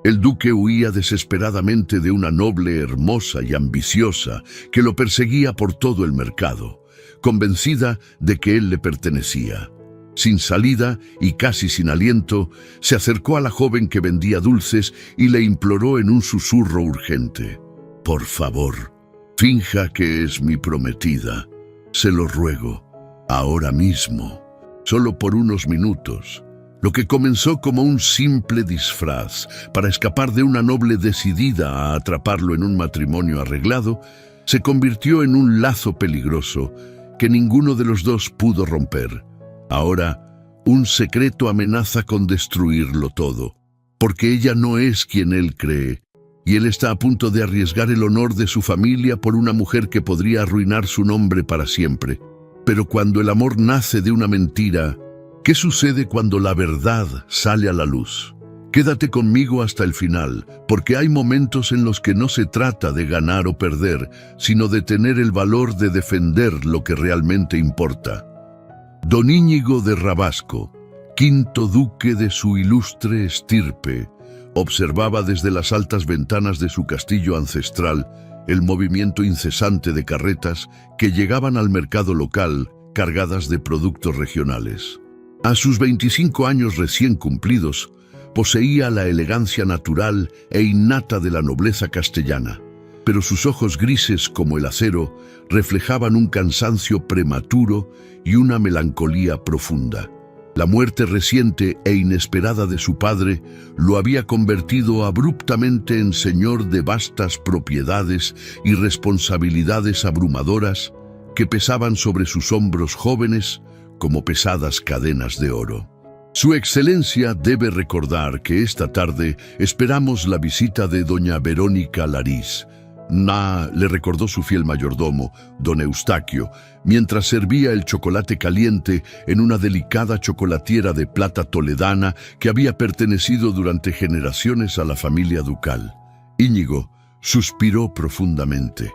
El duque huía desesperadamente de una noble hermosa y ambiciosa que lo perseguía por todo el mercado, convencida de que él le pertenecía. Sin salida y casi sin aliento, se acercó a la joven que vendía dulces y le imploró en un susurro urgente: «Por favor, finja que es mi prometida. Se lo ruego, ahora mismo, solo por unos minutos». Lo que comenzó como un simple disfraz para escapar de una noble decidida a atraparlo en un matrimonio arreglado, se convirtió en un lazo peligroso que ninguno de los dos pudo romper. Ahora, un secreto amenaza con destruirlo todo, porque ella no es quien él cree, y él está a punto de arriesgar el honor de su familia por una mujer que podría arruinar su nombre para siempre. Pero cuando el amor nace de una mentira, ¿qué sucede cuando la verdad sale a la luz? Quédate conmigo hasta el final, porque hay momentos en los que no se trata de ganar o perder, sino de tener el valor de defender lo que realmente importa. Don Íñigo de Rabasco, quinto duque de su ilustre estirpe, observaba desde las altas ventanas de su castillo ancestral el movimiento incesante de carretas que llegaban al mercado local cargadas de productos regionales. A sus 25 años recién cumplidos, poseía la elegancia natural e innata de la nobleza castellana, pero sus ojos grises como el acero reflejaban un cansancio prematuro y una melancolía profunda. La muerte reciente e inesperada de su padre lo había convertido abruptamente en señor de vastas propiedades y responsabilidades abrumadoras que pesaban sobre sus hombros jóvenes como pesadas cadenas de oro. Su Excelencia debe recordar que esta tarde esperamos la visita de doña Verónica Lariz. Le recordó su fiel mayordomo, don Eustaquio, mientras servía el chocolate caliente en una delicada chocolatiera de plata toledana que había pertenecido durante generaciones a la familia ducal. Íñigo suspiró profundamente.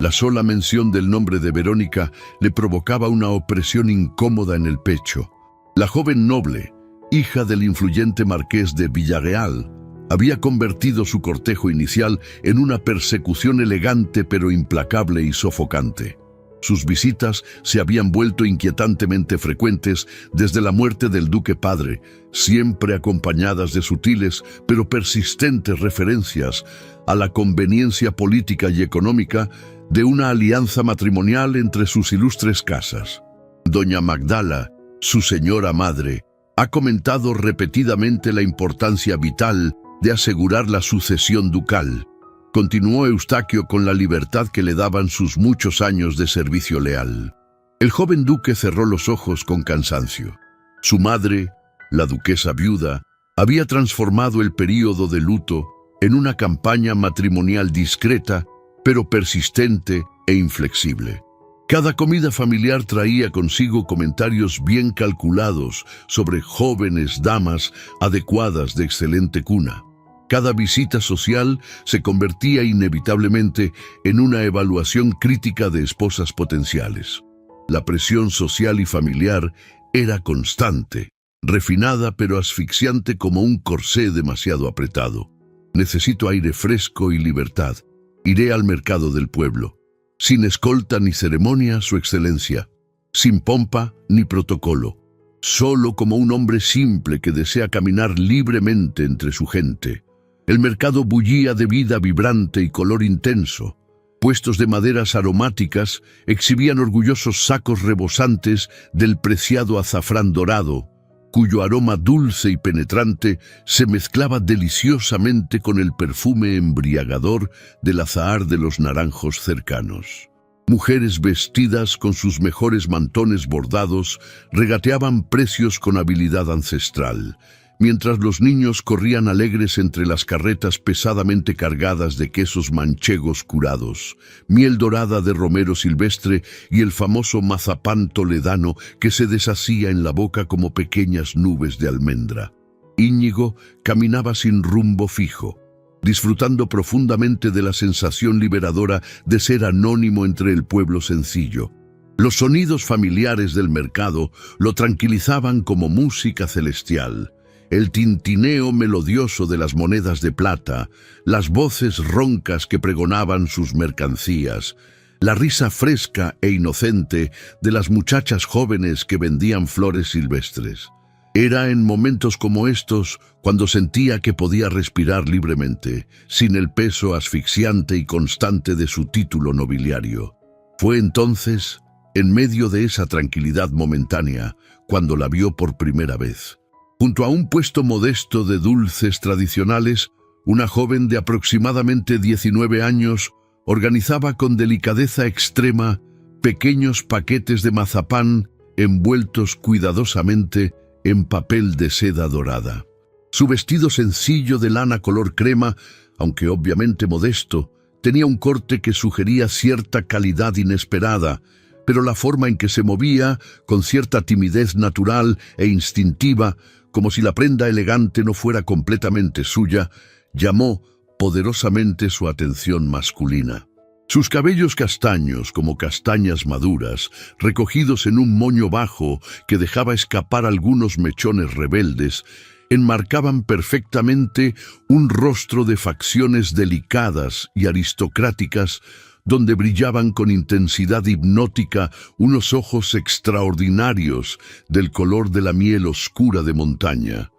La sola mención del nombre de Verónica le provocaba una opresión incómoda en el pecho. La joven noble, hija del influyente marqués de Villarreal, había convertido su cortejo inicial en una persecución elegante pero implacable y sofocante. Sus visitas se habían vuelto inquietantemente frecuentes desde la muerte del duque padre, siempre acompañadas de sutiles pero persistentes referencias a la conveniencia política y económica de una alianza matrimonial entre sus ilustres casas. Doña Magdala, su señora madre, ha comentado repetidamente la importancia vital de asegurar la sucesión ducal. Continuó Eustaquio con la libertad que le daban sus muchos años de servicio leal. El joven duque cerró los ojos con cansancio. Su madre, la duquesa viuda, había transformado el período de luto en una campaña matrimonial discreta, pero persistente e inflexible. Cada comida familiar traía consigo comentarios bien calculados sobre jóvenes damas adecuadas de excelente cuna. Cada visita social se convertía inevitablemente en una evaluación crítica de esposas potenciales. La presión social y familiar era constante, refinada pero asfixiante como un corsé demasiado apretado. Necesito aire fresco y libertad. Iré al mercado del pueblo. Sin escolta ni ceremonia, su excelencia. Sin pompa ni protocolo. Solo como un hombre simple que desea caminar libremente entre su gente. El mercado bullía de vida vibrante y color intenso. Puestos de maderas aromáticas exhibían orgullosos sacos rebosantes del preciado azafrán dorado, cuyo aroma dulce y penetrante se mezclaba deliciosamente con el perfume embriagador del azahar de los naranjos cercanos. Mujeres vestidas con sus mejores mantones bordados regateaban precios con habilidad ancestral, mientras los niños corrían alegres entre las carretas pesadamente cargadas de quesos manchegos curados, miel dorada de romero silvestre y el famoso mazapán toledano que se deshacía en la boca como pequeñas nubes de almendra. Íñigo caminaba sin rumbo fijo, disfrutando profundamente de la sensación liberadora de ser anónimo entre el pueblo sencillo. Los sonidos familiares del mercado lo tranquilizaban como música celestial. el tintineo melodioso de las monedas de plata, las voces roncas que pregonaban sus mercancías, la risa fresca e inocente de las muchachas jóvenes que vendían flores silvestres. Era en momentos como estos cuando sentía que podía respirar libremente, sin el peso asfixiante y constante de su título nobiliario. Fue entonces, en medio de esa tranquilidad momentánea, cuando la vio por primera vez. Junto a un puesto modesto de dulces tradicionales, una joven de aproximadamente 19 años organizaba con delicadeza extrema pequeños paquetes de mazapán envueltos cuidadosamente en papel de seda dorada. Su vestido sencillo de lana color crema, aunque obviamente modesto, tenía un corte que sugería cierta calidad inesperada, pero la forma en que se movía, con cierta timidez natural e instintiva, como si la prenda elegante no fuera completamente suya, llamó poderosamente su atención masculina. Sus cabellos castaños, como castañas maduras, recogidos en un moño bajo que dejaba escapar algunos mechones rebeldes, enmarcaban perfectamente un rostro de facciones delicadas y aristocráticas, donde brillaban con intensidad hipnótica unos ojos extraordinarios del color de la miel oscura de montaña.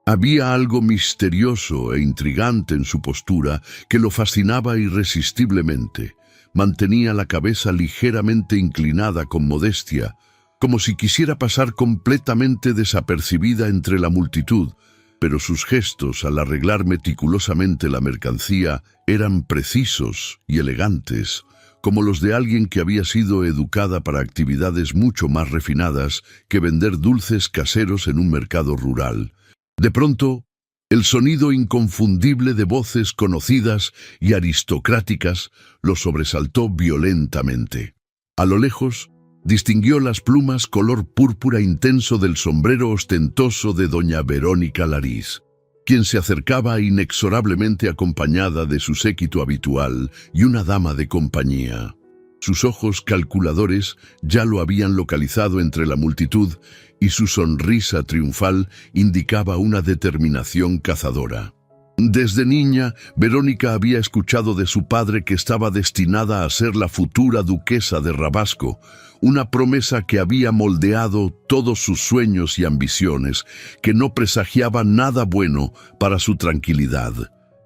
Había algo misterioso e intrigante en su postura que lo fascinaba irresistiblemente. Mantenía la cabeza ligeramente inclinada con modestia, como si quisiera pasar completamente desapercibida entre la multitud, pero sus gestos al arreglar meticulosamente la mercancía eran precisos y elegantes, como los de alguien que había sido educada para actividades mucho más refinadas que vender dulces caseros en un mercado rural. De pronto, el sonido inconfundible de voces conocidas y aristocráticas lo sobresaltó violentamente. A lo lejos, distinguió las plumas color púrpura intenso del sombrero ostentoso de doña Verónica Lariz, quien se acercaba inexorablemente acompañada de su séquito habitual y una dama de compañía. Sus ojos calculadores ya lo habían localizado entre la multitud y su sonrisa triunfal indicaba una determinación cazadora. Desde niña, Verónica había escuchado de su padre que estaba destinada a ser la futura duquesa de Rabasco, una promesa que había moldeado todos sus sueños y ambiciones, que no presagiaba nada bueno para su tranquilidad.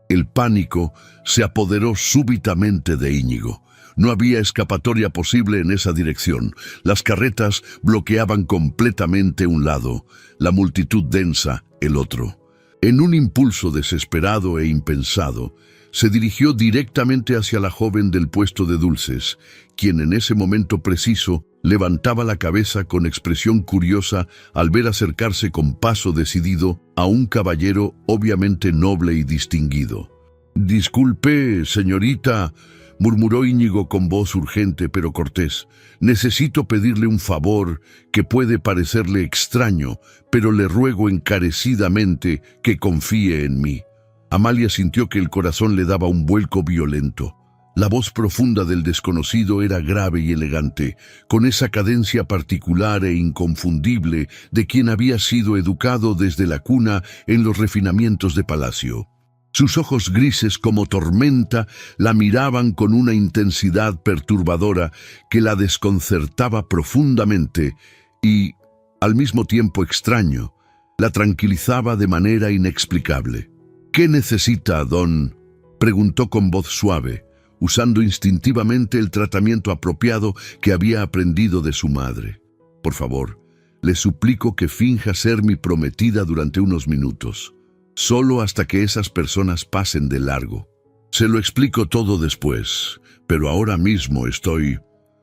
El pánico se apoderó súbitamente de Íñigo. No había escapatoria posible en esa dirección. Las carretas bloqueaban completamente un lado, la multitud densa el otro. En un impulso desesperado e impensado, se dirigió directamente hacia la joven del puesto de dulces, quien en ese momento preciso levantaba la cabeza con expresión curiosa al ver acercarse con paso decidido a un caballero obviamente noble y distinguido. «Disculpe, señorita», murmuró Íñigo con voz urgente pero cortés. «Necesito pedirle un favor que puede parecerle extraño, pero le ruego encarecidamente que confíe en mí». Amalia sintió que el corazón le daba un vuelco violento. La voz profunda del desconocido era grave y elegante, con esa cadencia particular e inconfundible de quien había sido educado desde la cuna en los refinamientos de palacio. Sus ojos grises como tormenta la miraban con una intensidad perturbadora que la desconcertaba profundamente y, al mismo tiempo extraño, la tranquilizaba de manera inexplicable. «¿Qué necesita, don?», preguntó con voz suave, usando instintivamente el tratamiento apropiado que había aprendido de su madre. «Por favor, le suplico que finja ser mi prometida durante unos minutos. Solo hasta que esas personas pasen de largo. Se lo explico todo después, pero ahora mismo estoy...».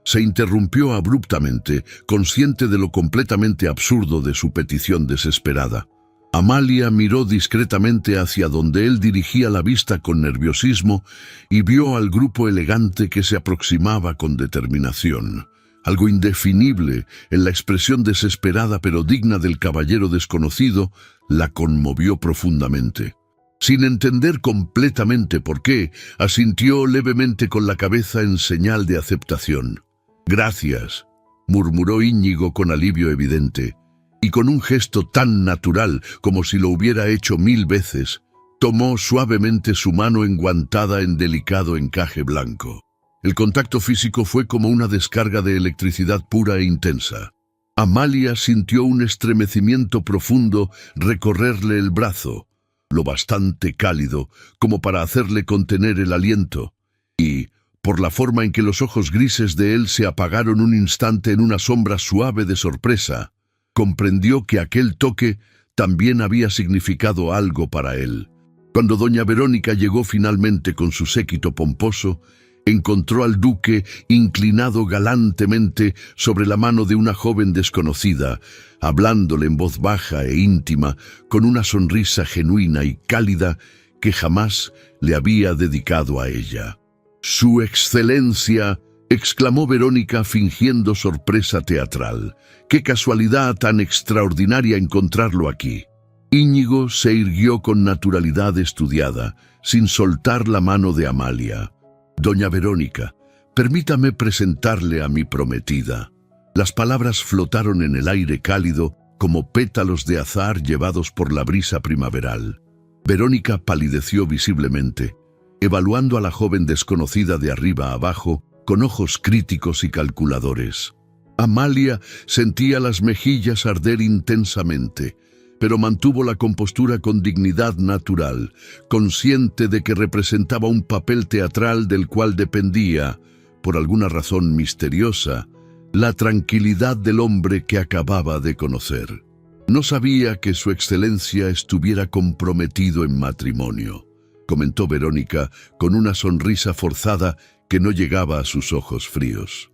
Se interrumpió abruptamente, consciente de lo completamente absurdo de su petición desesperada. Amalia miró discretamente hacia donde él dirigía la vista con nerviosismo y vio al grupo elegante que se aproximaba con determinación. Algo indefinible en la expresión desesperada pero digna del caballero desconocido la conmovió profundamente. Sin entender completamente por qué, asintió levemente con la cabeza en señal de aceptación. «Gracias», murmuró Íñigo con alivio evidente. y con un gesto tan natural como si lo hubiera hecho 1000 veces, tomó suavemente su mano enguantada en delicado encaje blanco. El contacto físico fue como una descarga de electricidad pura e intensa. Amalia sintió un estremecimiento profundo recorrerle el brazo, lo bastante cálido como para hacerle contener el aliento, y, por la forma en que los ojos grises de él se apagaron un instante en una sombra suave de sorpresa, comprendió que aquel toque también había significado algo para él. Cuando doña Verónica llegó finalmente con su séquito pomposo, encontró al duque inclinado galantemente sobre la mano de una joven desconocida, hablándole en voz baja e íntima, con una sonrisa genuina y cálida que jamás le había dedicado a ella. «¡Su excelencia!», exclamó Verónica fingiendo sorpresa teatral. «¡Qué casualidad tan extraordinaria encontrarlo aquí!». Íñigo se irguió con naturalidad estudiada, sin soltar la mano de Amalia. «Doña Verónica, permítame presentarle a mi prometida». Las palabras flotaron en el aire cálido como pétalos de azahar llevados por la brisa primaveral. Verónica palideció visiblemente, evaluando a la joven desconocida de arriba a abajo con ojos críticos y calculadores. Amalia sentía las mejillas arder intensamente, pero mantuvo la compostura con dignidad natural, consciente de que representaba un papel teatral del cual dependía, por alguna razón misteriosa, la tranquilidad del hombre que acababa de conocer. No sabía que su excelencia estuviera comprometido en matrimonio, comentó Verónica con una sonrisa forzada que no llegaba a sus ojos fríos.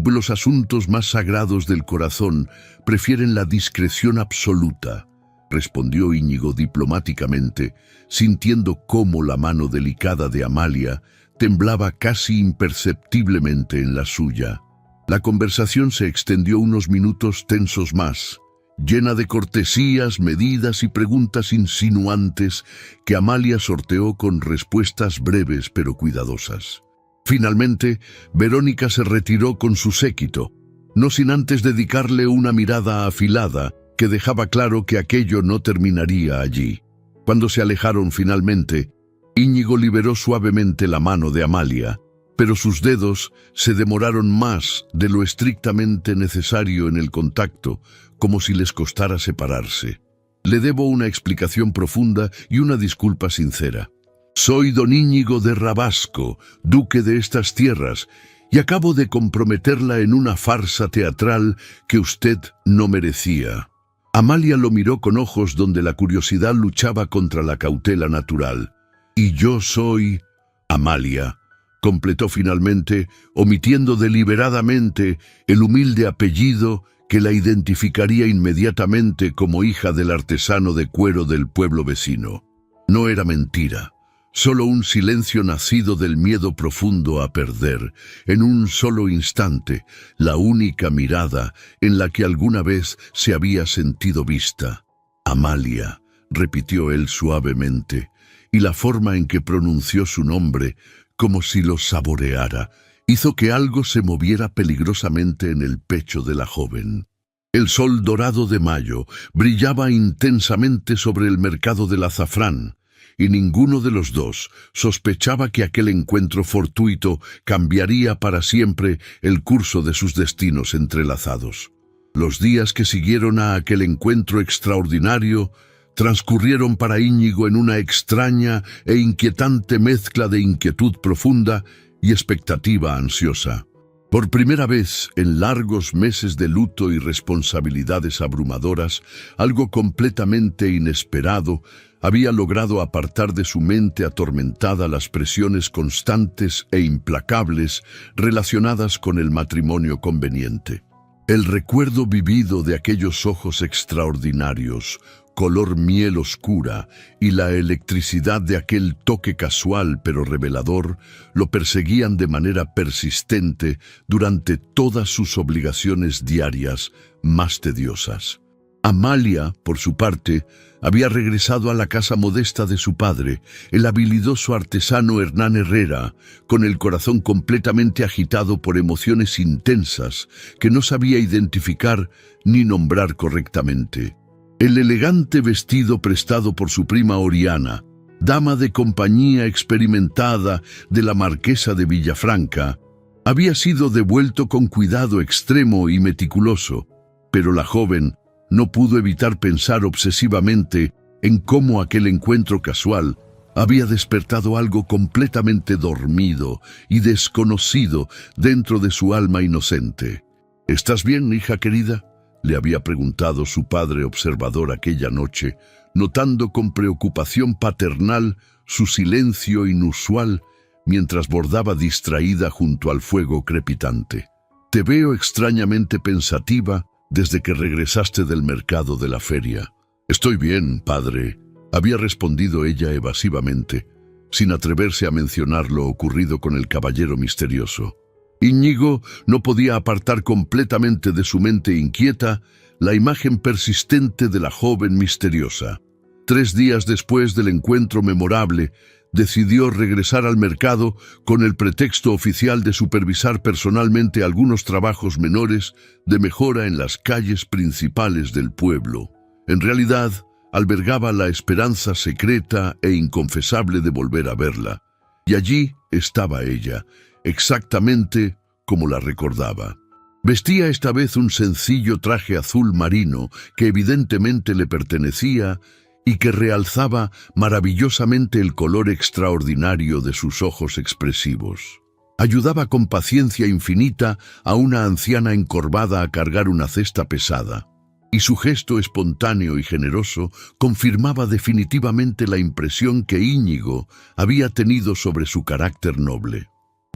Los asuntos más sagrados del corazón prefieren la discreción absoluta, respondió Íñigo diplomáticamente, sintiendo cómo la mano delicada de Amalia temblaba casi imperceptiblemente en la suya. La conversación se extendió unos minutos tensos más, llena de cortesías, medidas y preguntas insinuantes que Amalia sorteó con respuestas breves pero cuidadosas. Finalmente, Verónica se retiró con su séquito, no sin antes dedicarle una mirada afilada que dejaba claro que aquello no terminaría allí. Cuando se alejaron finalmente, Íñigo liberó suavemente la mano de Amalia, pero sus dedos se demoraron más de lo estrictamente necesario en el contacto, como si les costara separarse. «Le debo una explicación profunda y una disculpa sincera. Soy don Íñigo de Rabasco, duque de estas tierras, y acabo de comprometerla en una farsa teatral que usted no merecía». Amalia lo miró con ojos donde la curiosidad luchaba contra la cautela natural. «Y yo soy Amalia», completó finalmente, omitiendo deliberadamente el humilde apellido que la identificaría inmediatamente como hija del artesano de cuero del pueblo vecino. No era mentira, solo un silencio nacido del miedo profundo a perder, en un solo instante, la única mirada en la que alguna vez se había sentido vista. «Amalia», repitió él suavemente, y la forma en que pronunció su nombre, como si lo saboreara, hizo que algo se moviera peligrosamente en el pecho de la joven. El sol dorado de mayo brillaba intensamente sobre el mercado del azafrán, y ninguno de los dos sospechaba que aquel encuentro fortuito cambiaría para siempre el curso de sus destinos entrelazados. Los días que siguieron a aquel encuentro extraordinario transcurrieron para Íñigo en una extraña e inquietante mezcla de inquietud profunda y expectativa ansiosa. Por primera vez en largos meses de luto y responsabilidades abrumadoras, algo completamente inesperado había logrado apartar de su mente atormentada las presiones constantes e implacables relacionadas con el matrimonio conveniente. El recuerdo vivido de aquellos ojos extraordinarios, color miel oscura, y la electricidad de aquel toque casual pero revelador lo perseguían de manera persistente durante todas sus obligaciones diarias más tediosas. Amalia, por su parte, había regresado a la casa modesta de su padre, el habilidoso artesano Hernán Herrera, con el corazón completamente agitado por emociones intensas que no sabía identificar ni nombrar correctamente. El elegante vestido prestado por su prima Oriana, dama de compañía experimentada de la marquesa de Villafranca, había sido devuelto con cuidado extremo y meticuloso, pero la joven no pudo evitar pensar obsesivamente en cómo aquel encuentro casual había despertado algo completamente dormido y desconocido dentro de su alma inocente. «¿Estás bien, hija querida?», le había preguntado su padre observador aquella noche, notando con preocupación paternal su silencio inusual mientras bordaba distraída junto al fuego crepitante. «Te veo extrañamente pensativa desde que regresaste del mercado de la feria». «Estoy bien, padre», había respondido ella evasivamente, sin atreverse a mencionar lo ocurrido con el caballero misterioso. Íñigo no podía apartar completamente de su mente inquieta la imagen persistente de la joven misteriosa. 3 días después del encuentro memorable, decidió regresar al mercado con el pretexto oficial de supervisar personalmente algunos trabajos menores de mejora en las calles principales del pueblo. En realidad, albergaba la esperanza secreta e inconfesable de volver a verla. Y allí estaba ella, exactamente como la recordaba. Vestía esta vez un sencillo traje azul marino que evidentemente le pertenecía y que realzaba maravillosamente el color extraordinario de sus ojos expresivos. Ayudaba con paciencia infinita a una anciana encorvada a cargar una cesta pesada, y su gesto espontáneo y generoso confirmaba definitivamente la impresión que Íñigo había tenido sobre su carácter noble.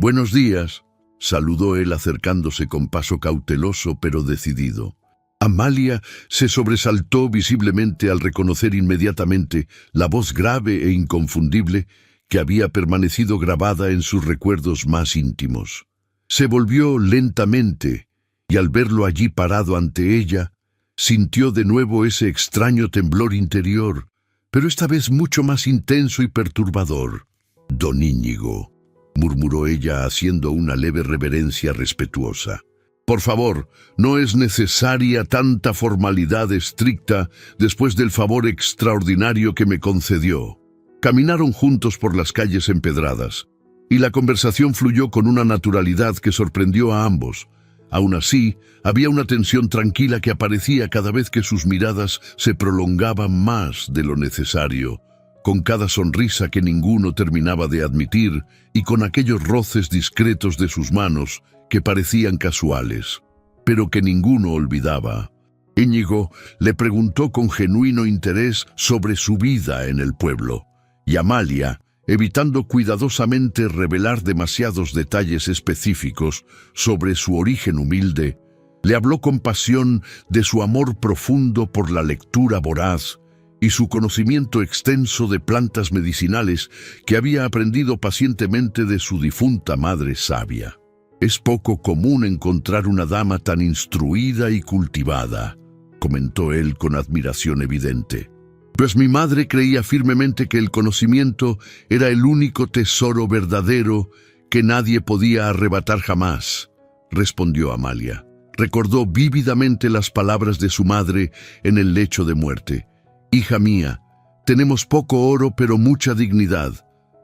«Buenos días», saludó él acercándose con paso cauteloso pero decidido. Amalia se sobresaltó visiblemente al reconocer inmediatamente la voz grave e inconfundible que había permanecido grabada en sus recuerdos más íntimos. Se volvió lentamente y al verlo allí parado ante ella, sintió de nuevo ese extraño temblor interior, pero esta vez mucho más intenso y perturbador. «Don Íñigo», murmuró ella haciendo una leve reverencia respetuosa. «Por favor, no es necesaria tanta formalidad estricta después del favor extraordinario que me concedió». Caminaron juntos por las calles empedradas, y la conversación fluyó con una naturalidad que sorprendió a ambos. Aún así, había una tensión tranquila que aparecía cada vez que sus miradas se prolongaban más de lo necesario, con cada sonrisa que ninguno terminaba de admitir y con aquellos roces discretos de sus manos que parecían casuales, pero que ninguno olvidaba. Íñigo le preguntó con genuino interés sobre su vida en el pueblo, y Amalia, evitando cuidadosamente revelar demasiados detalles específicos sobre su origen humilde, le habló con pasión de su amor profundo por la lectura voraz y su conocimiento extenso de plantas medicinales que había aprendido pacientemente de su difunta madre sabia. «Es poco común encontrar una dama tan instruida y cultivada», comentó él con admiración evidente. «Pues mi madre creía firmemente que el conocimiento era el único tesoro verdadero que nadie podía arrebatar jamás», respondió Amalia. Recordó vívidamente las palabras de su madre en el lecho de muerte. «Hija mía, tenemos poco oro pero mucha dignidad.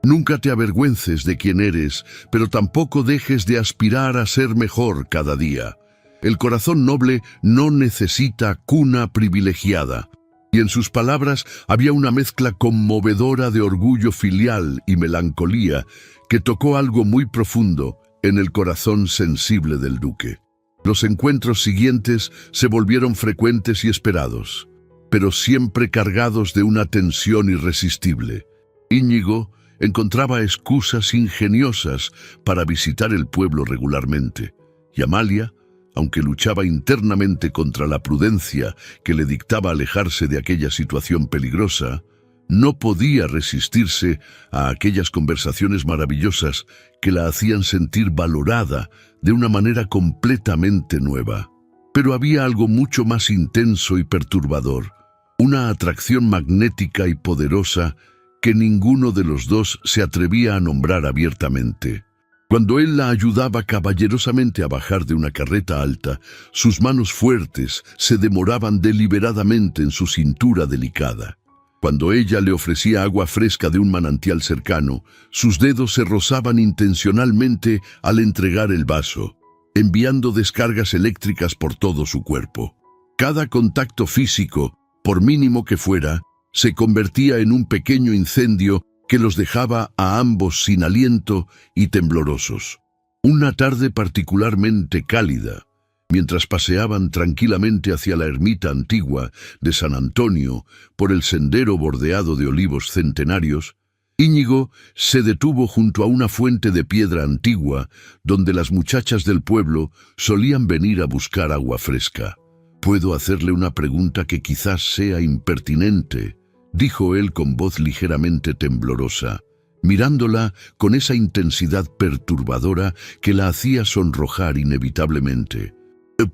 Nunca te avergüences de quién eres, pero tampoco dejes de aspirar a ser mejor cada día. El corazón noble no necesita cuna privilegiada». Y en sus palabras había una mezcla conmovedora de orgullo filial y melancolía que tocó algo muy profundo en el corazón sensible del duque. Los encuentros siguientes se volvieron frecuentes y esperados, pero siempre cargados de una tensión irresistible. Íñigo encontraba excusas ingeniosas para visitar el pueblo regularmente, y Amalia, aunque luchaba internamente contra la prudencia que le dictaba alejarse de aquella situación peligrosa, no podía resistirse a aquellas conversaciones maravillosas que la hacían sentir valorada de una manera completamente nueva. Pero había algo mucho más intenso y perturbador, una atracción magnética y poderosa que ninguno de los dos se atrevía a nombrar abiertamente. Cuando él la ayudaba caballerosamente a bajar de una carreta alta, sus manos fuertes se demoraban deliberadamente en su cintura delicada. Cuando ella le ofrecía agua fresca de un manantial cercano, sus dedos se rozaban intencionalmente al entregar el vaso, enviando descargas eléctricas por todo su cuerpo. Cada contacto físico, por mínimo que fuera, se convertía en un pequeño incendio que los dejaba a ambos sin aliento y temblorosos. Una tarde particularmente cálida, mientras paseaban tranquilamente hacia la ermita antigua de San Antonio por el sendero bordeado de olivos centenarios, Íñigo se detuvo junto a una fuente de piedra antigua donde las muchachas del pueblo solían venir a buscar agua fresca. «¿Puedo hacerle una pregunta que quizás sea impertinente?», dijo él con voz ligeramente temblorosa, mirándola con esa intensidad perturbadora que la hacía sonrojar inevitablemente.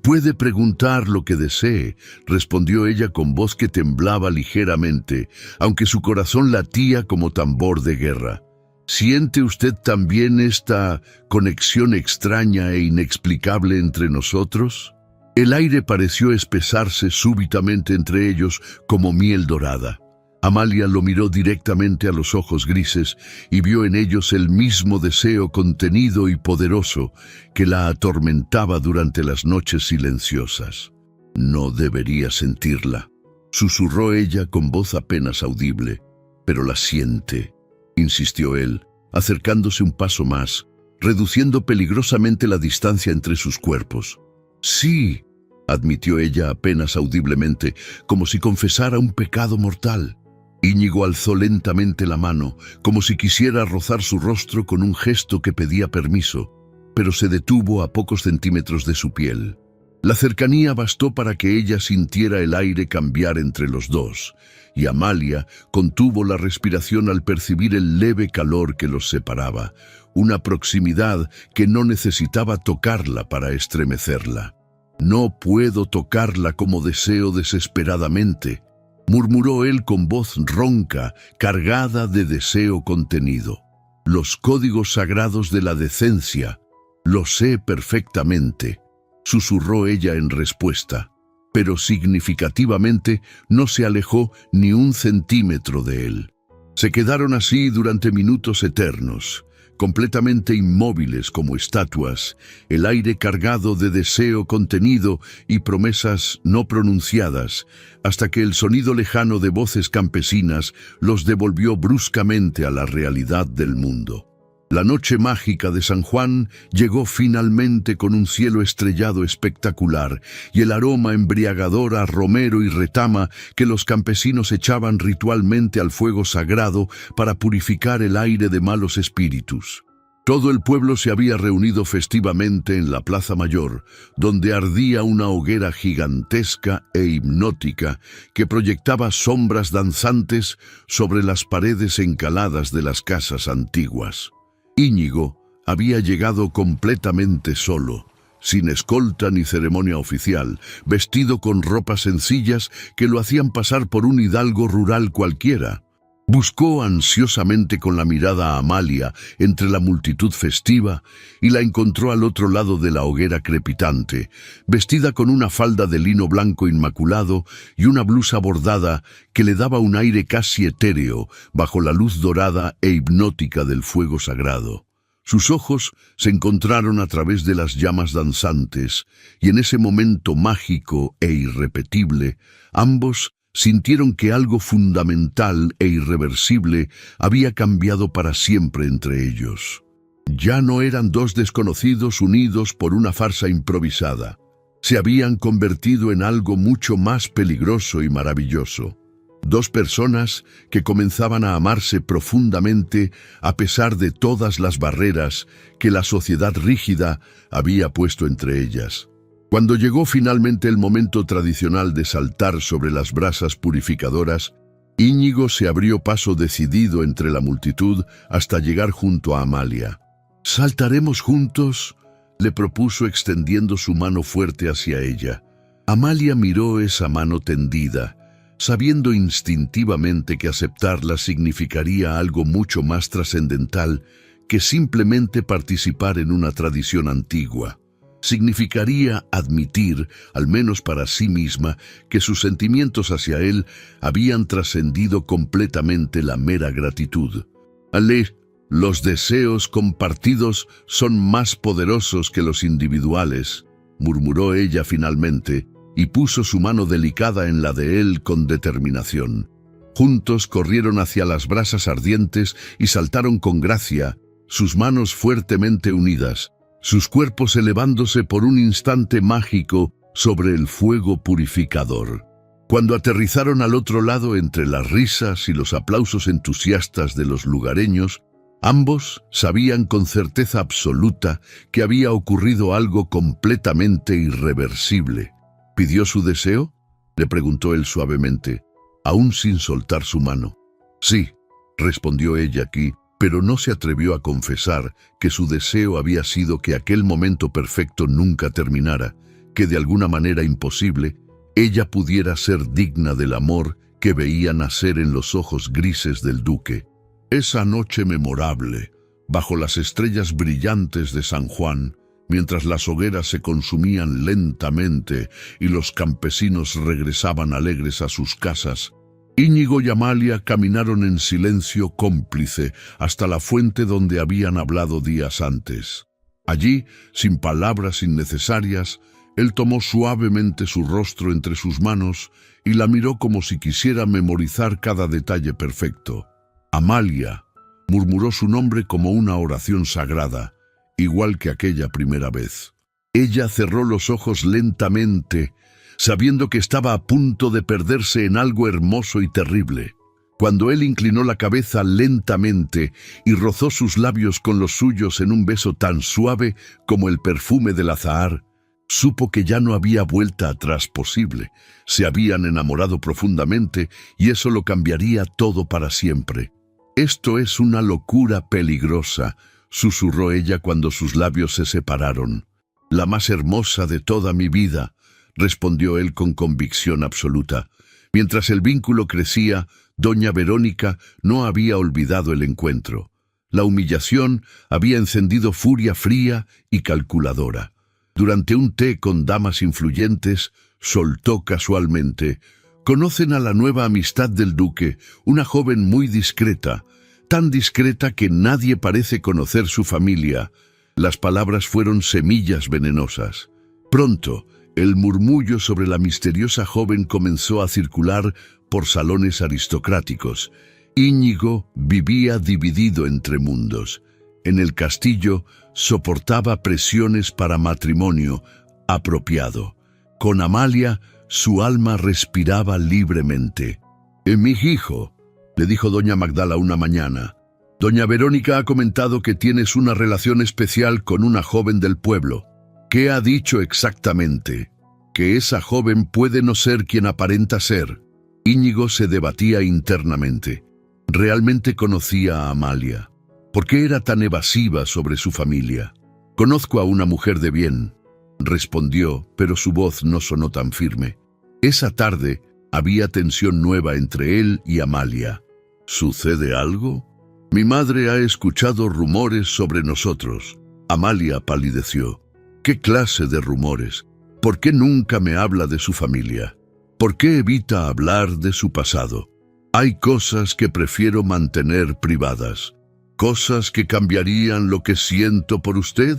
«Puede preguntar lo que desee», respondió ella con voz que temblaba ligeramente, aunque su corazón latía como tambor de guerra. «¿Siente usted también esta conexión extraña e inexplicable entre nosotros?» El aire pareció espesarse súbitamente entre ellos como miel dorada. Amalia lo miró directamente a los ojos grises y vio en ellos el mismo deseo contenido y poderoso que la atormentaba durante las noches silenciosas. «No debería sentirla», susurró ella con voz apenas audible. «Pero la siente», insistió él, acercándose un paso más, reduciendo peligrosamente la distancia entre sus cuerpos. «Sí», admitió ella apenas audiblemente, como si confesara un pecado mortal. Íñigo alzó lentamente la mano, como si quisiera rozar su rostro con un gesto que pedía permiso, pero se detuvo a pocos centímetros de su piel. La cercanía bastó para que ella sintiera el aire cambiar entre los dos, y Amalia contuvo la respiración al percibir el leve calor que los separaba, una proximidad que no necesitaba tocarla para estremecerla. «No puedo tocarla como deseo desesperadamente», murmuró él con voz ronca, cargada de deseo contenido. «Los códigos sagrados de la decencia, lo sé perfectamente», susurró ella en respuesta, pero significativamente no se alejó ni un centímetro de él. Se quedaron así durante minutos eternos, completamente inmóviles como estatuas, el aire cargado de deseo contenido y promesas no pronunciadas, hasta que el sonido lejano de voces campesinas los devolvió bruscamente a la realidad del mundo. La noche mágica de San Juan llegó finalmente con un cielo estrellado espectacular y el aroma embriagador a romero y retama que los campesinos echaban ritualmente al fuego sagrado para purificar el aire de malos espíritus. Todo el pueblo se había reunido festivamente en la Plaza Mayor, donde ardía una hoguera gigantesca e hipnótica que proyectaba sombras danzantes sobre las paredes encaladas de las casas antiguas. Íñigo había llegado completamente solo, sin escolta ni ceremonia oficial, vestido con ropas sencillas que lo hacían pasar por un hidalgo rural cualquiera. Buscó ansiosamente con la mirada a Amalia entre la multitud festiva y la encontró al otro lado de la hoguera crepitante, vestida con una falda de lino blanco inmaculado y una blusa bordada que le daba un aire casi etéreo bajo la luz dorada e hipnótica del fuego sagrado. Sus ojos se encontraron a través de las llamas danzantes y en ese momento mágico e irrepetible, ambos sintieron que algo fundamental e irreversible había cambiado para siempre entre ellos. Ya no eran dos desconocidos unidos por una farsa improvisada. Se habían convertido en algo mucho más peligroso y maravilloso. Dos personas que comenzaban a amarse profundamente a pesar de todas las barreras que la sociedad rígida había puesto entre ellas. Cuando llegó finalmente el momento tradicional de saltar sobre las brasas purificadoras, Íñigo se abrió paso decidido entre la multitud hasta llegar junto a Amalia. «¿Saltaremos juntos?», le propuso extendiendo su mano fuerte hacia ella. Amalia miró esa mano tendida, sabiendo instintivamente que aceptarla significaría algo mucho más trascendental que simplemente participar en una tradición antigua. Significaría admitir, al menos para sí misma, que sus sentimientos hacia él habían trascendido completamente la mera gratitud. Ale, los deseos compartidos son más poderosos que los individuales, murmuró ella finalmente, y puso su mano delicada en la de él con determinación. Juntos corrieron hacia las brasas ardientes y saltaron con gracia, sus manos fuertemente unidas, sus cuerpos elevándose por un instante mágico sobre el fuego purificador. Cuando aterrizaron al otro lado entre las risas y los aplausos entusiastas de los lugareños, ambos sabían con certeza absoluta que había ocurrido algo completamente irreversible. ¿Pidió su deseo?, le preguntó él suavemente, aún sin soltar su mano. Sí, respondió ella aquí, pero no se atrevió a confesar que su deseo había sido que aquel momento perfecto nunca terminara, que de alguna manera imposible, ella pudiera ser digna del amor que veía nacer en los ojos grises del duque. Esa noche memorable, bajo las estrellas brillantes de San Juan, mientras las hogueras se consumían lentamente y los campesinos regresaban alegres a sus casas, Íñigo y Amalia caminaron en silencio cómplice hasta la fuente donde habían hablado días antes. Allí, sin palabras innecesarias, él tomó suavemente su rostro entre sus manos y la miró como si quisiera memorizar cada detalle perfecto. Amalia, murmuró su nombre como una oración sagrada, igual que aquella primera vez. Ella cerró los ojos lentamente, sabiendo que estaba a punto de perderse en algo hermoso y terrible. Cuando él inclinó la cabeza lentamente y rozó sus labios con los suyos en un beso tan suave como el perfume del azahar, supo que ya no había vuelta atrás posible. Se habían enamorado profundamente y eso lo cambiaría todo para siempre. «Esto es una locura peligrosa», susurró ella cuando sus labios se separaron. «La más hermosa de toda mi vida», respondió él con convicción absoluta. Mientras el vínculo crecía, doña Verónica no había olvidado el encuentro. La humillación había encendido furia fría y calculadora. Durante un té con damas influyentes, soltó casualmente: «Conocen a la nueva amistad del duque, una joven muy discreta, tan discreta que nadie parece conocer su familia». Las palabras fueron semillas venenosas. Pronto, el murmullo sobre la misteriosa joven comenzó a circular por salones aristocráticos. Íñigo vivía dividido entre mundos. En el castillo soportaba presiones para matrimonio apropiado. Con Amalia, su alma respiraba libremente. «Mi hijo», le dijo doña Magdala una mañana, «doña Verónica ha comentado que tienes una relación especial con una joven del pueblo. ¿Qué ha dicho exactamente?» «Que esa joven puede no ser quien aparenta ser». Íñigo se debatía internamente. ¿Realmente conocía a Amalia? ¿Por qué era tan evasiva sobre su familia? «Conozco a una mujer de bien», respondió, pero su voz no sonó tan firme. Esa tarde había tensión nueva entre él y Amalia. «¿Sucede algo?» «Mi madre ha escuchado rumores sobre nosotros». Amalia palideció. «¿Qué clase de rumores? ¿Por qué nunca me habla de su familia? ¿Por qué evita hablar de su pasado? Hay cosas que prefiero mantener privadas. ¿Cosas que cambiarían lo que siento por usted?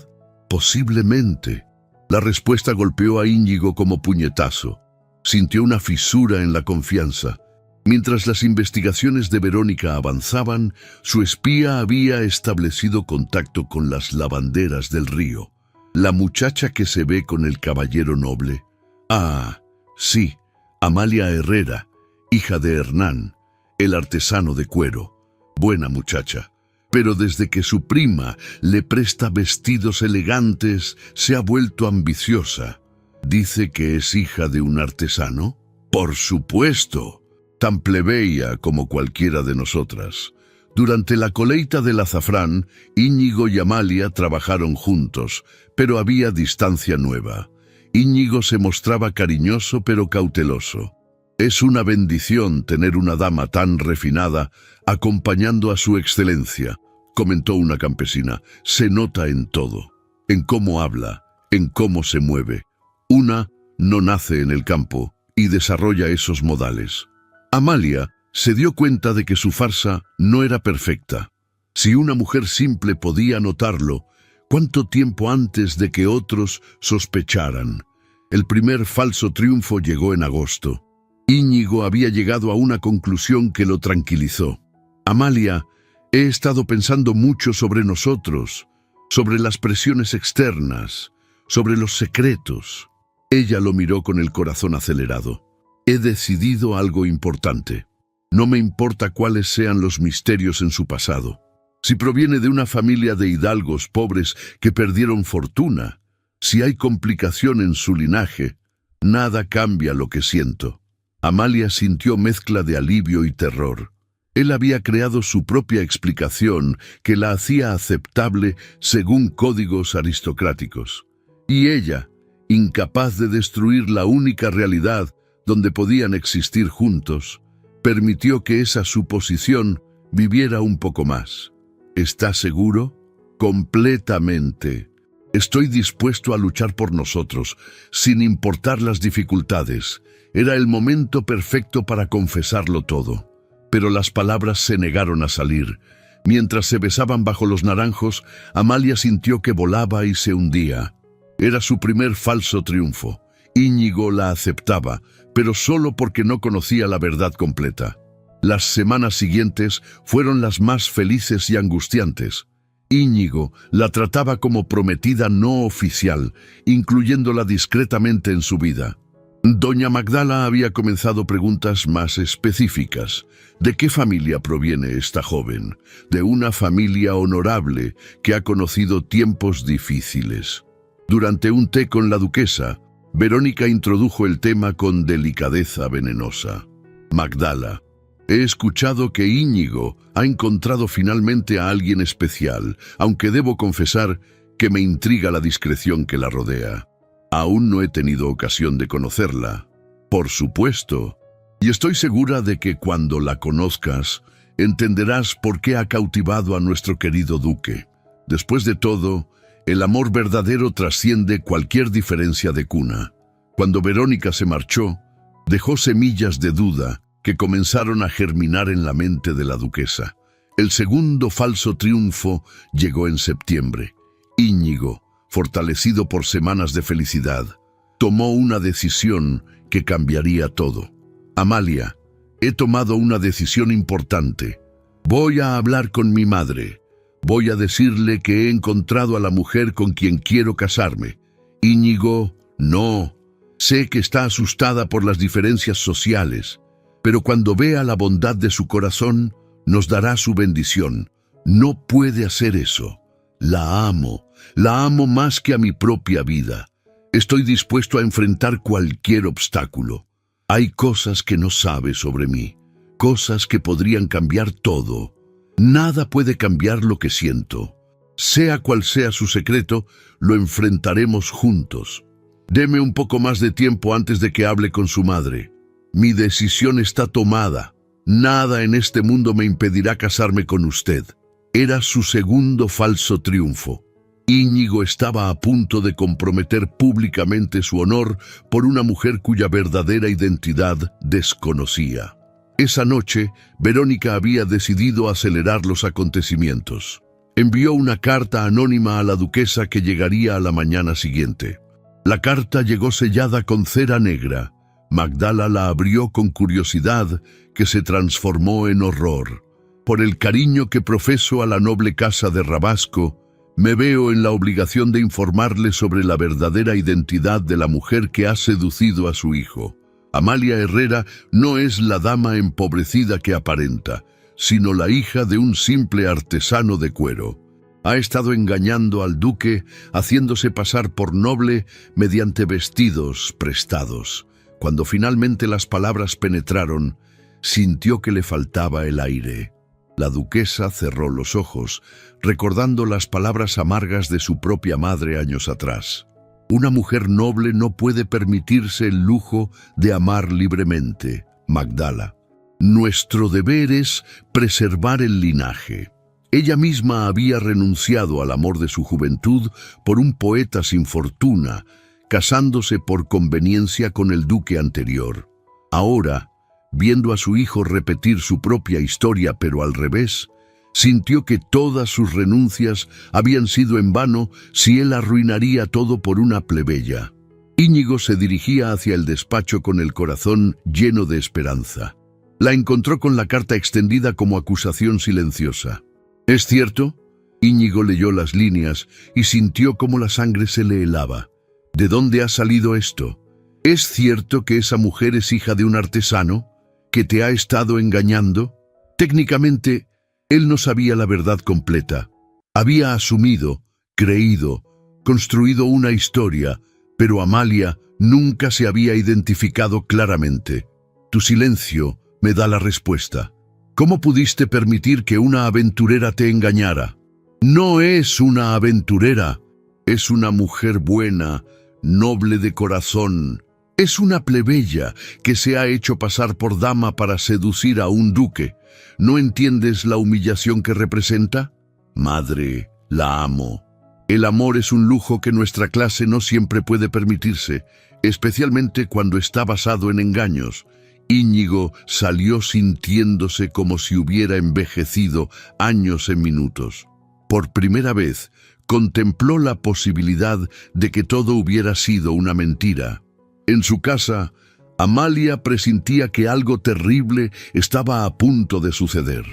Posiblemente». La respuesta golpeó a Íñigo como puñetazo. Sintió una fisura en la confianza. Mientras las investigaciones de Verónica avanzaban, su espía había establecido contacto con las lavanderas del río. «La muchacha que se ve con el caballero noble». «Ah, sí, Amalia Herrera, hija de Hernán, el artesano de cuero. Buena muchacha. Pero desde que su prima le presta vestidos elegantes, se ha vuelto ambiciosa». «¿Dice que es hija de un artesano?» «Por supuesto, tan plebeya como cualquiera de nosotras». Durante la coleita del azafrán, Íñigo y Amalia trabajaron juntos, pero había distancia nueva. Íñigo se mostraba cariñoso pero cauteloso. «Es una bendición tener una dama tan refinada acompañando a su excelencia», comentó una campesina. «Se nota en todo, en cómo habla, en cómo se mueve. Una no nace en el campo y desarrolla esos modales». Amalia se dio cuenta de que su farsa no era perfecta. Si una mujer simple podía notarlo, ¿cuánto tiempo antes de que otros sospecharan? El primer falso triunfo llegó en agosto. Íñigo había llegado a una conclusión que lo tranquilizó. «Amalia, he estado pensando mucho sobre nosotros, sobre las presiones externas, sobre los secretos». Ella lo miró con el corazón acelerado. «He decidido algo importante. No me importa cuáles sean los misterios en su pasado. Si proviene de una familia de hidalgos pobres que perdieron fortuna, si hay complicación en su linaje, nada cambia lo que siento». Amalia sintió mezcla de alivio y terror. Él había creado su propia explicación que la hacía aceptable según códigos aristocráticos. Y ella, incapaz de destruir la única realidad donde podían existir juntos, permitió que esa suposición viviera un poco más. «¿Estás seguro?» «Completamente. Estoy dispuesto a luchar por nosotros, sin importar las dificultades». Era el momento perfecto para confesarlo todo. Pero las palabras se negaron a salir. Mientras se besaban bajo los naranjos, Amalia sintió que volaba y se hundía. Era su primer falso triunfo. Íñigo la aceptaba, pero solo porque no conocía la verdad completa. Las semanas siguientes fueron las más felices y angustiantes. Íñigo la trataba como prometida no oficial, incluyéndola discretamente en su vida. Doña Magdala había comenzado preguntas más específicas. ¿De qué familia proviene esta joven? De una familia honorable que ha conocido tiempos difíciles. Durante un té con la duquesa, Verónica introdujo el tema con delicadeza venenosa. «Magdala, he escuchado que Íñigo ha encontrado finalmente a alguien especial, aunque debo confesar que me intriga la discreción que la rodea. Aún no he tenido ocasión de conocerla. Por supuesto. Y estoy segura de que cuando la conozcas, entenderás por qué ha cautivado a nuestro querido duque. Después de todo, el amor verdadero trasciende cualquier diferencia de cuna». Cuando Verónica se marchó, dejó semillas de duda que comenzaron a germinar en la mente de la duquesa. El segundo falso triunfo llegó en septiembre. Íñigo, fortalecido por semanas de felicidad, tomó una decisión que cambiaría todo. «Amalia, he tomado una decisión importante. Voy a hablar con mi madre. Voy a decirle que he encontrado a la mujer con quien quiero casarme». «Íñigo, no. Sé que está asustada por las diferencias sociales, pero cuando vea la bondad de su corazón, nos dará su bendición. No puede hacer eso. La amo más que a mi propia vida. Estoy dispuesto a enfrentar cualquier obstáculo. Hay cosas que no sabe sobre mí, cosas que podrían cambiar todo. Nada puede cambiar lo que siento. Sea cual sea su secreto, lo enfrentaremos juntos. Deme un poco más de tiempo antes de que hable con su madre. Mi decisión está tomada. Nada en este mundo me impedirá casarme con usted». Era su segundo falso triunfo. Íñigo estaba a punto de comprometer públicamente su honor por una mujer cuya verdadera identidad desconocía. Esa noche, Verónica había decidido acelerar los acontecimientos. Envió una carta anónima a la duquesa que llegaría a la mañana siguiente. La carta llegó sellada con cera negra. Magdala la abrió con curiosidad que se transformó en horror. «Por el cariño que profeso a la noble casa de Rabasco, me veo en la obligación de informarle sobre la verdadera identidad de la mujer que ha seducido a su hijo. Amalia Herrera no es la dama empobrecida que aparenta, sino la hija de un simple artesano de cuero. Ha estado engañando al duque, haciéndose pasar por noble mediante vestidos prestados. Cuando finalmente las palabras penetraron, sintió que le faltaba el aire». La duquesa cerró los ojos, recordando las palabras amargas de su propia madre años atrás. Una mujer noble no puede permitirse el lujo de amar libremente. Magdala. Nuestro deber es preservar el linaje. Ella misma había renunciado al amor de su juventud por un poeta sin fortuna, casándose por conveniencia con el duque anterior. Ahora, viendo a su hijo repetir su propia historia pero al revés, sintió que todas sus renuncias habían sido en vano si él arruinaría todo por una plebeya. Íñigo se dirigía hacia el despacho con el corazón lleno de esperanza. La encontró con la carta extendida como acusación silenciosa. ¿Es cierto? Íñigo leyó las líneas y sintió cómo la sangre se le helaba. ¿De dónde ha salido esto? ¿Es cierto que esa mujer es hija de un artesano que te ha estado engañando? Técnicamente, él no sabía la verdad completa. Había asumido, creído, construido una historia, pero Amalia nunca se había identificado claramente. Tu silencio me da la respuesta. ¿Cómo pudiste permitir que una aventurera te engañara? No es una aventurera, es una mujer buena, noble de corazón. Es una plebeya que se ha hecho pasar por dama para seducir a un duque. ¿No entiendes la humillación que representa? Madre, la amo. El amor es un lujo que nuestra clase no siempre puede permitirse, especialmente cuando está basado en engaños. Íñigo salió sintiéndose como si hubiera envejecido años en minutos. Por primera vez, contempló la posibilidad de que todo hubiera sido una mentira. En su casa, Amalia presentía que algo terrible estaba a punto de suceder.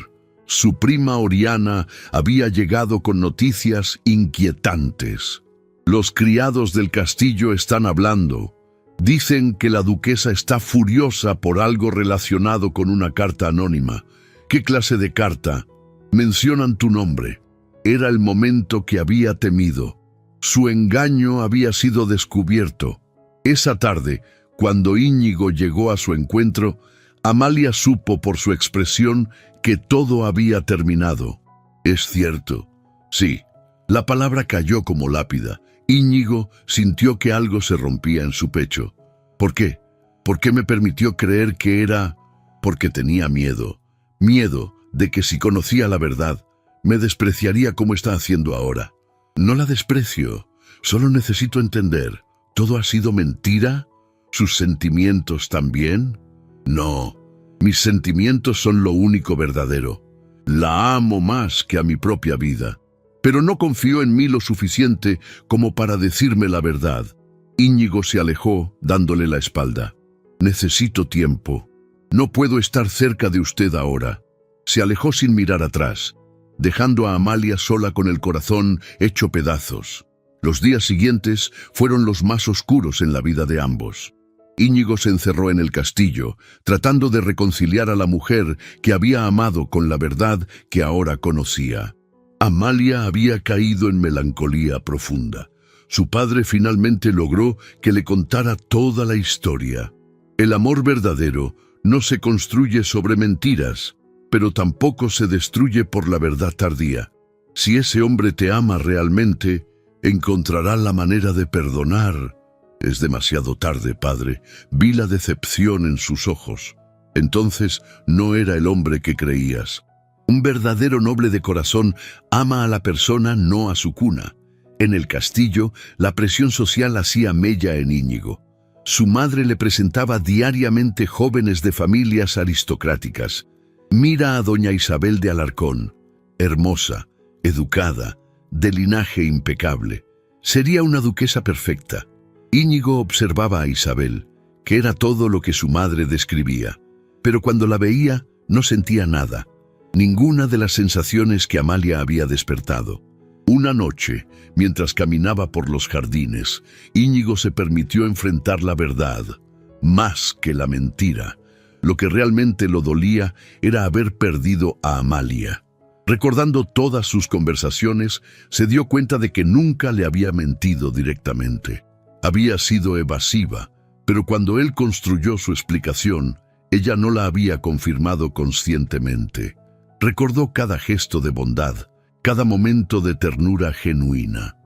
Su prima Oriana había llegado con noticias inquietantes. Los criados del castillo están hablando. Dicen que la duquesa está furiosa por algo relacionado con una carta anónima. ¿Qué clase de carta? Mencionan tu nombre. Era el momento que había temido. Su engaño había sido descubierto. Esa tarde, cuando Íñigo llegó a su encuentro, Amalia supo por su expresión que todo había terminado. Es cierto. Sí, la palabra cayó como lápida. Íñigo sintió que algo se rompía en su pecho. ¿Por qué? ¿Por qué me permitió creer que era? Porque tenía miedo. Miedo de que si conocía la verdad, me despreciaría como está haciendo ahora. No la desprecio, solo necesito entender. ¿Todo ha sido mentira? ¿Sus sentimientos también? No, mis sentimientos son lo único verdadero. La amo más que a mi propia vida. Pero no confió en mí lo suficiente como para decirme la verdad. Íñigo se alejó, dándole la espalda. Necesito tiempo. No puedo estar cerca de usted ahora. Se alejó sin mirar atrás, dejando a Amalia sola con el corazón hecho pedazos. Los días siguientes fueron los más oscuros en la vida de ambos. Íñigo se encerró en el castillo, tratando de reconciliar a la mujer que había amado con la verdad que ahora conocía. Amalia había caído en melancolía profunda. Su padre finalmente logró que le contara toda la historia. El amor verdadero no se construye sobre mentiras, pero tampoco se destruye por la verdad tardía. Si ese hombre te ama realmente, encontrará la manera de perdonar. Es demasiado tarde, padre. Vi la decepción en sus ojos. Entonces no era el hombre que creías. Un verdadero noble de corazón ama a la persona, no a su cuna. En el castillo, la presión social hacía mella en Íñigo. Su madre le presentaba diariamente jóvenes de familias aristocráticas. Mira a doña Isabel de Alarcón, hermosa, educada, de linaje impecable. Sería una duquesa perfecta. Íñigo observaba a Isabel, que era todo lo que su madre describía, pero cuando la veía no sentía nada, ninguna de las sensaciones que Amalia había despertado. Una noche, mientras caminaba por los jardines, Íñigo se permitió enfrentar la verdad, más que la mentira. Lo que realmente lo dolía era haber perdido a Amalia. Recordando todas sus conversaciones, se dio cuenta de que nunca le había mentido directamente. Había sido evasiva, pero cuando él construyó su explicación, ella no la había confirmado conscientemente. Recordó cada gesto de bondad, cada momento de ternura genuina.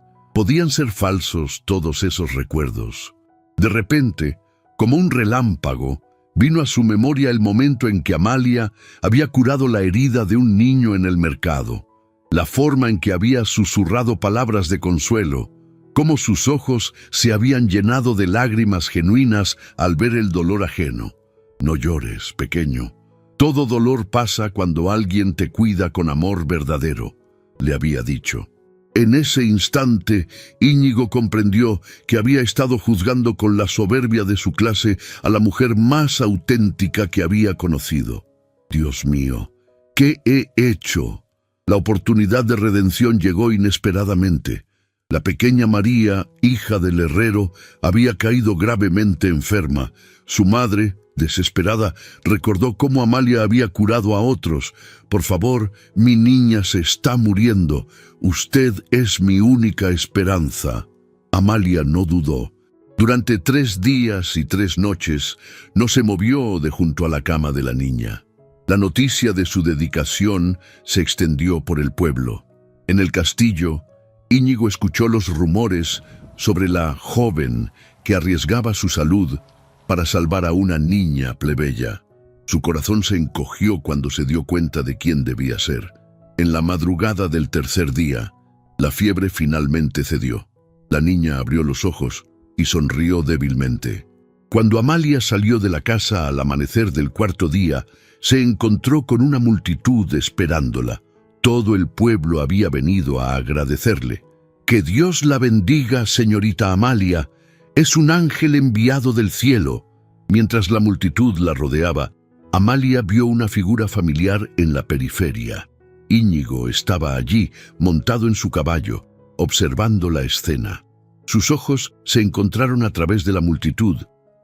¿Podían ser falsos todos esos recuerdos? De repente, como un relámpago, vino a su memoria el momento en que Amalia había curado la herida de un niño en el mercado, la forma en que había susurrado palabras de consuelo, cómo sus ojos se habían llenado de lágrimas genuinas al ver el dolor ajeno. No llores, pequeño. Todo dolor pasa cuando alguien te cuida con amor verdadero, le había dicho. En ese instante, Íñigo comprendió que había estado juzgando con la soberbia de su clase a la mujer más auténtica que había conocido. Dios mío, ¿qué he hecho? La oportunidad de redención llegó inesperadamente. La pequeña María, hija del herrero, había caído gravemente enferma. Su madre, desesperada, recordó cómo Amalia había curado a otros. «Por favor, mi niña se está muriendo. Usted es mi única esperanza». Amalia no dudó. Durante 3 días y 3 noches no se movió de junto a la cama de la niña. La noticia de su dedicación se extendió por el pueblo. En el castillo, Íñigo escuchó los rumores sobre la joven que arriesgaba su salud para salvar a una niña plebeya. Su corazón se encogió cuando se dio cuenta de quién debía ser. En la madrugada del 3er día, la fiebre finalmente cedió. La niña abrió los ojos y sonrió débilmente. Cuando Amalia salió de la casa al amanecer del 4.º día, se encontró con una multitud esperándola. Todo el pueblo había venido a agradecerle. «Que Dios la bendiga, señorita Amalia. Es un ángel enviado del cielo». Mientras la multitud la rodeaba, Amalia vio una figura familiar en la periferia. Íñigo estaba allí, montado en su caballo, observando la escena. Sus ojos se encontraron a través de la multitud,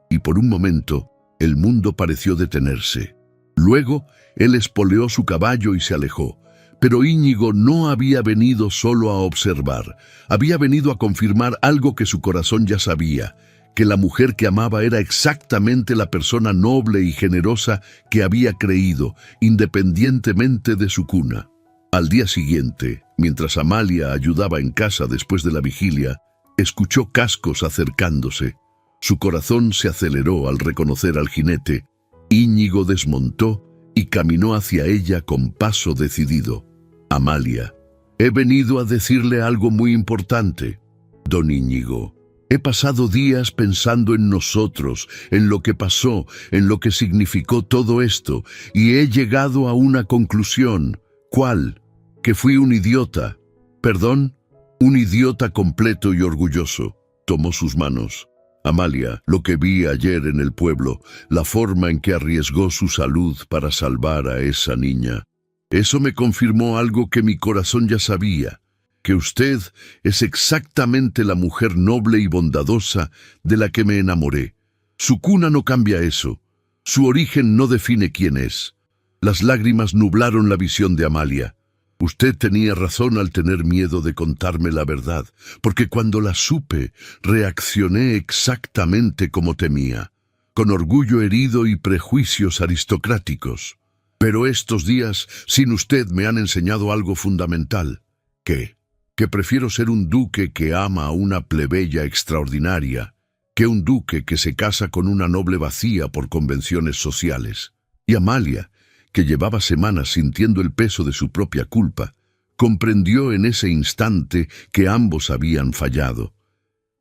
y por un momento el mundo pareció detenerse. Luego, él espoleó su caballo y se alejó. Pero Íñigo no había venido solo a observar, había venido a confirmar algo que su corazón ya sabía, que la mujer que amaba era exactamente la persona noble y generosa que había creído, independientemente de su cuna. Al día siguiente, mientras Amalia ayudaba en casa después de la vigilia, escuchó cascos acercándose. Su corazón se aceleró al reconocer al jinete. Íñigo desmontó y caminó hacia ella con paso decidido. «Amalia, he venido a decirle algo muy importante. Don Íñigo, he pasado días pensando en nosotros, en lo que pasó, en lo que significó todo esto, y he llegado a una conclusión». «¿Cuál?» «Que fui un idiota». «¿Perdón?» «Un idiota completo y orgulloso». Tomó sus manos. «Amalia, lo que vi ayer en el pueblo, la forma en que arriesgó su salud para salvar a esa niña, eso me confirmó algo que mi corazón ya sabía, que usted es exactamente la mujer noble y bondadosa de la que me enamoré. Su cuna no cambia eso. Su origen no define quién es». Las lágrimas nublaron la visión de Amalia. «Usted tenía razón al tener miedo de contarme la verdad, porque cuando la supe, reaccioné exactamente como temía, con orgullo herido y prejuicios aristocráticos. Pero estos días, sin usted, me han enseñado algo fundamental». «¿Qué?» «Que prefiero ser un duque que ama a una plebeya extraordinaria, que un duque que se casa con una noble vacía por convenciones sociales». Y Amalia, que llevaba semanas sintiendo el peso de su propia culpa, comprendió en ese instante que ambos habían fallado,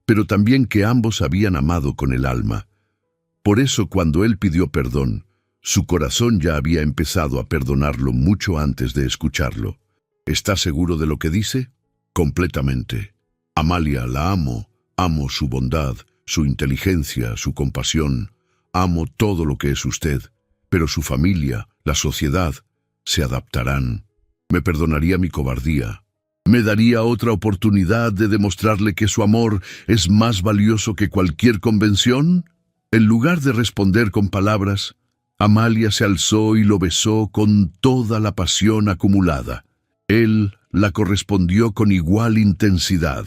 pero también que ambos habían amado con el alma. Por eso, cuando él pidió perdón, su corazón ya había empezado a perdonarlo mucho antes de escucharlo. «¿Está seguro de lo que dice?» «Completamente. Amalia, la amo. Amo su bondad, su inteligencia, su compasión. Amo todo lo que es usted. Pero su familia, la sociedad, se adaptarán. Me perdonaría mi cobardía. Me daría otra oportunidad de demostrarle que su amor es más valioso que cualquier convención». En lugar de responder con palabras, Amalia se alzó y lo besó con toda la pasión acumulada. Él la correspondió con igual intensidad.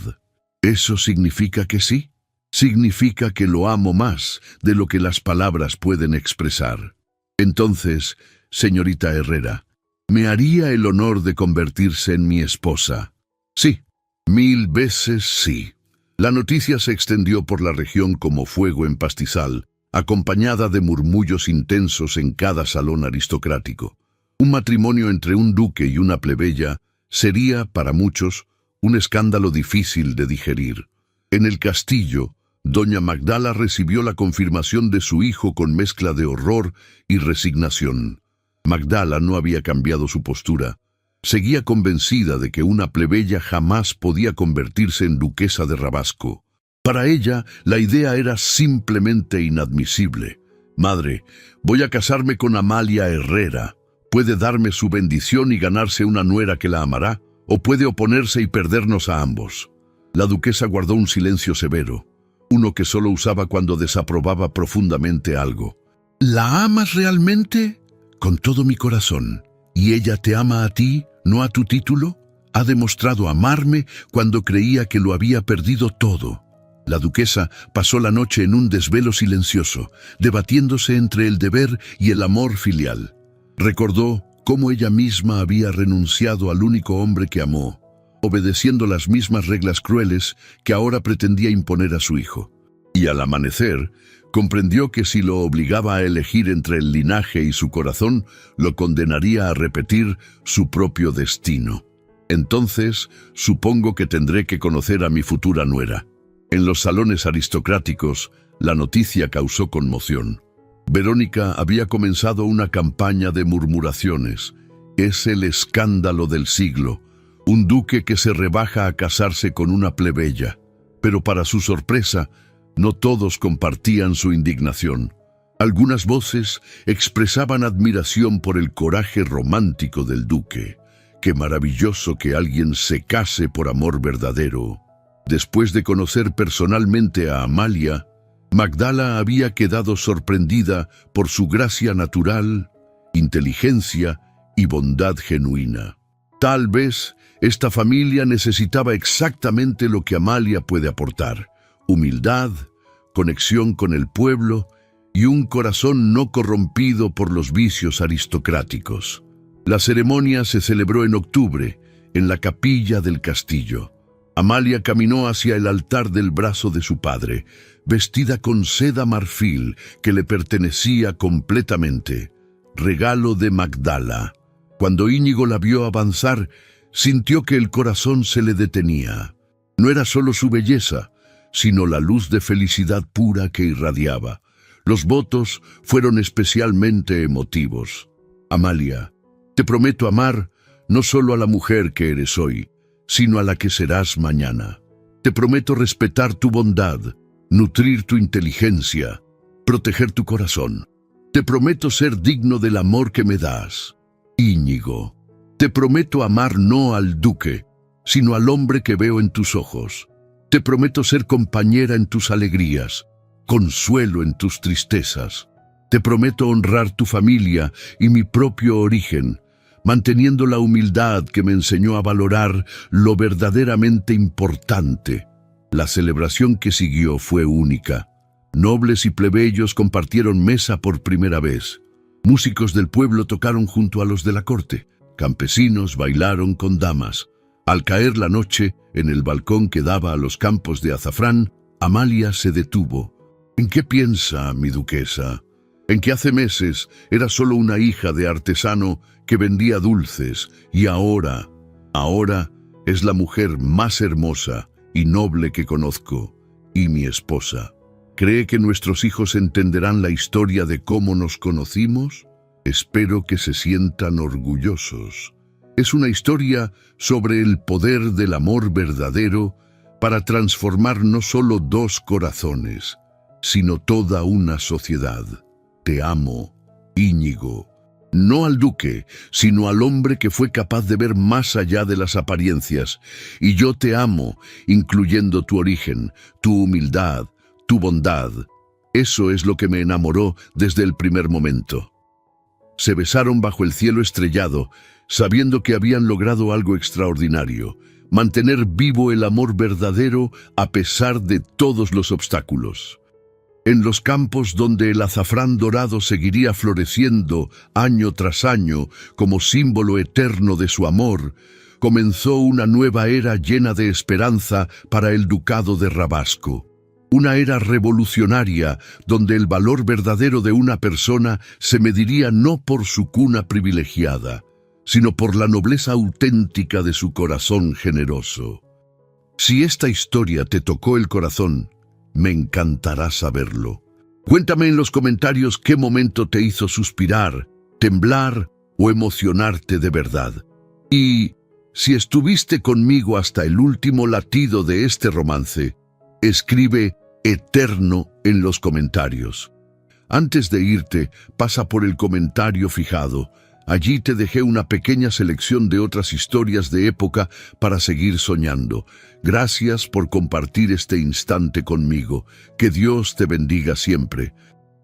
¿Eso significa que sí? Significa que lo amo más de lo que las palabras pueden expresar. Entonces, señorita Herrera, ¿me haría el honor de convertirse en mi esposa? Sí, 1000 veces sí. La noticia se extendió por la región como fuego en pastizal, acompañada de murmullos intensos en cada salón aristocrático. Un matrimonio entre un duque y una plebeya sería, para muchos, un escándalo difícil de digerir. En el castillo, doña Magdala recibió la confirmación de su hijo con mezcla de horror y resignación. Magdala no había cambiado su postura. Seguía convencida de que una plebeya jamás podía convertirse en duquesa de Rabasco. Para ella, la idea era simplemente inadmisible. «Madre, voy a casarme con Amalia Herrera. Puede darme su bendición y ganarse una nuera que la amará, o puede oponerse y perdernos a ambos». La duquesa guardó un silencio severo, uno que solo usaba cuando desaprobaba profundamente algo. «¿La amas realmente?» «Con todo mi corazón. ¿Y ella te ama a ti, no a tu título? Ha demostrado amarme cuando creía que lo había perdido todo». La duquesa pasó la noche en un desvelo silencioso, debatiéndose entre el deber y el amor filial. Recordó cómo ella misma había renunciado al único hombre que amó, obedeciendo las mismas reglas crueles que ahora pretendía imponer a su hijo. Y al amanecer, comprendió que si lo obligaba a elegir entre el linaje y su corazón, lo condenaría a repetir su propio destino. «Entonces, supongo que tendré que conocer a mi futura nuera». En los salones aristocráticos, la noticia causó conmoción. Verónica había comenzado una campaña de murmuraciones. «Es el escándalo del siglo. Un duque que se rebaja a casarse con una plebeya». Pero para su sorpresa, no todos compartían su indignación. Algunas voces expresaban admiración por el coraje romántico del duque. «Qué maravilloso que alguien se case por amor verdadero». Después de conocer personalmente a Amalia, Magdala había quedado sorprendida por su gracia natural, inteligencia y bondad genuina. Tal vez esta familia necesitaba exactamente lo que Amalia puede aportar: humildad, conexión con el pueblo y un corazón no corrompido por los vicios aristocráticos. La ceremonia se celebró en octubre, en la capilla del castillo. Amalia caminó hacia el altar del brazo de su padre, vestida con seda marfil que le pertenecía completamente, regalo de Magdala. Cuando Íñigo la vio avanzar, sintió que el corazón se le detenía. No era solo su belleza, sino la luz de felicidad pura que irradiaba. Los votos fueron especialmente emotivos. «Amalia, te prometo amar no solo a la mujer que eres hoy, sino a la que serás mañana. Te prometo respetar tu bondad, nutrir tu inteligencia, proteger tu corazón. Te prometo ser digno del amor que me das. Íñigo, te prometo amar no al duque, sino al hombre que veo en tus ojos. Te prometo ser compañera en tus alegrías, consuelo en tus tristezas. Te prometo honrar tu familia y mi propio origen, manteniendo la humildad que me enseñó a valorar lo verdaderamente importante». La celebración que siguió fue única. Nobles y plebeyos compartieron mesa por primera vez. Músicos del pueblo tocaron junto a los de la corte. Campesinos bailaron con damas. Al caer la noche, en el balcón que daba a los campos de azafrán, Amalia se detuvo. «¿En qué piensa, mi duquesa? En que hace meses era solo una hija de artesano que vendía dulces y ahora es la mujer más hermosa y noble que conozco y mi esposa. ¿Cree que nuestros hijos entenderán la historia de cómo nos conocimos? Espero que se sientan orgullosos. Es una historia sobre el poder del amor verdadero para transformar no solo dos corazones, sino toda una sociedad. Te amo, Íñigo. No al duque, sino al hombre que fue capaz de ver más allá de las apariencias. Y yo te amo, incluyendo tu origen, tu humildad, tu bondad. Eso es lo que me enamoró desde el primer momento». Se besaron bajo el cielo estrellado, sabiendo que habían logrado algo extraordinario: mantener vivo el amor verdadero a pesar de todos los obstáculos. En los campos donde el azafrán dorado seguiría floreciendo año tras año como símbolo eterno de su amor, comenzó una nueva era llena de esperanza para el ducado de Rabasco. Una era revolucionaria donde el valor verdadero de una persona se mediría no por su cuna privilegiada, sino por la nobleza auténtica de su corazón generoso. Si esta historia te tocó el corazón, me encantará saberlo. Cuéntame en los comentarios qué momento te hizo suspirar, temblar o emocionarte de verdad. Y si estuviste conmigo hasta el último latido de este romance, escribe eterno en los comentarios. Antes de irte, pasa por el comentario fijado. Allí te dejé una pequeña selección de otras historias de época para seguir soñando. Gracias por compartir este instante conmigo. Que Dios te bendiga siempre.